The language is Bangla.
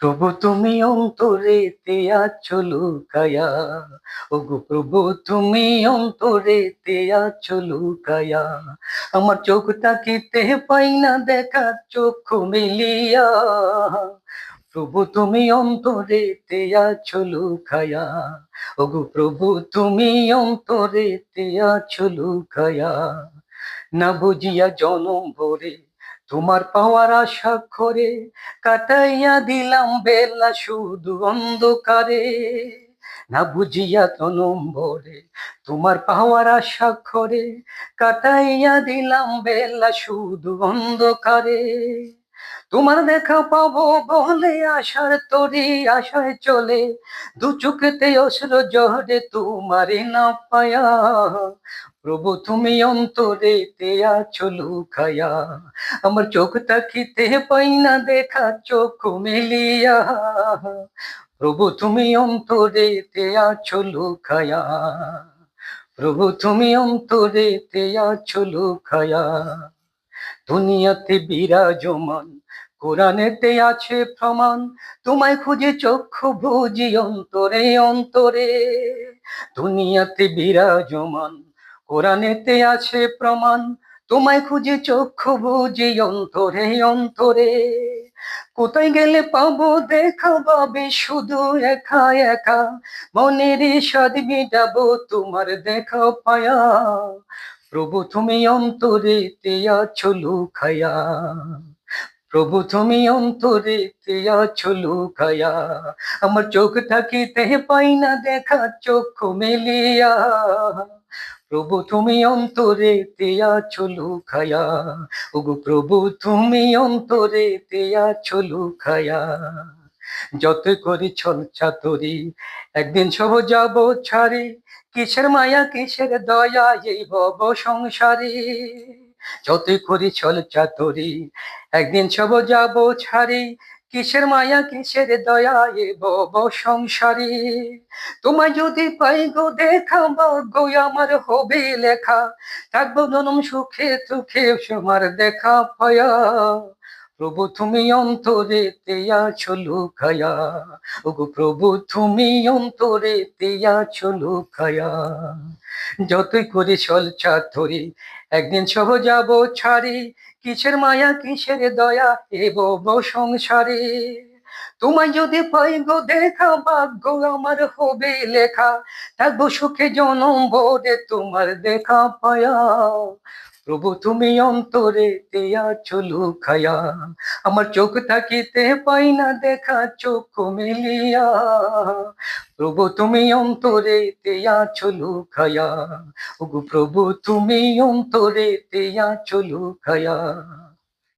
প্রভু তুমি অন্তরেতে আছো লুকায়া, ওগো প্রভু তুমি অন্তরেতে আছো লুকায়া। আমার চোখ তাকিতে পাই না দেখা চক্ষু মিলিয়া, প্রভু তুমি অন্তরেতে আছো লুকায়া, ওগো প্রভু তুমি অন্তরেতে আছো লুকায়া। না বুঝিয়া জনম ভরে তোমার পাওয়ার আশা করে কাটাইয়া দিলাম বেলা শুধু অন্ধকারে। না বুঝিয়া জনম ভরে তোমার পাওয়ার আশা করে কাটাইয়া দিলাম বেলা শুধু অন্ধকারে। তোমার দেখা পাবো বলে আশার তরি আশায় চলে, দু চোখেতে অশ্রু ঝরে তোমারে না পায়া। প্রভু তুমি অন্তরেতে আছো লুকায়া, আমার চোখ তাকিতে পাই না দেখা চোখ মেলিয়া, প্রভু তুমি অন্তরেতে আছো লুকায়া, প্রভু তুমি অন্তরেতে আছো লুকায়া। দুনিয়াতে বিরাজমান কোরআনেতে আছে প্রমাণ, তোমায় খুঁজে চক্ষু বুঝি অন্তরে অন্তরে। দুনিয়াতে বিরাজমান কোরআনেতে আছে প্রমাণ, তোমায় খুঁজে চক্ষু বুঝি অন্তরে অন্তরে। কোথায় গেলে পাবো দেখা পাবে শুধু একা একা, মনের স্বাদ মিটাবো তোমার দেখা পায়া। প্রভু তুমি অন্তরেতে আছো লুকায়া, প্রভু তুমি অন্তরেতে আছো লুকায়া। আমার চোখ থাকিতে পাই না দেখা চক্ষু মেলিয়া, প্রভু তুমি অন্তরেতে আছো লুকায়া, ওগো প্রভু তুমি অন্তরেতে আছো লুকায়া। যত করি ছল চাতুরি একদিন সব যাব ছাড়ি, কিসের মায়া কিসের দয়া এই ভব সংসারে। যত করি ছল চাতুরি একদিন সব যাব ছাড়ি, কিসের মায়া কিসের দয়া এ ভব সংসারে। তোমায় যদি পাই গো দেখা ভাগ্য আমার হবে লেখা, থাকবো জনম সুখে সুখে তোমার দেখা পায়া। প্রভু তুমি অন্তরেতে আছো লুকায়া, ওগো প্রভু তুমি অন্তরেতে আছো লুকায়া। যতই করি ছল চাতুরি একদিন সহ যাব ছাড়ি, কিসের মায়া কিসের দয়া এ ভব সংসারে। তোমায় যদি পাই গো দেখা ভাগ্য আমার হবে লেখা, থাকবো সুখে জনম ভরে তোমার দেখা পায়া। প্রভু তুমি অন্তরেতে আছো লুকায়া, আমার চোখ তাকিতে পাই না দেখা চক্ষু মেলিয়া, প্রভু তুমি অন্তরেতে আছো লুকায়া, ওগো প্রভু তুমি অন্তরেতে আছো লুকায়া।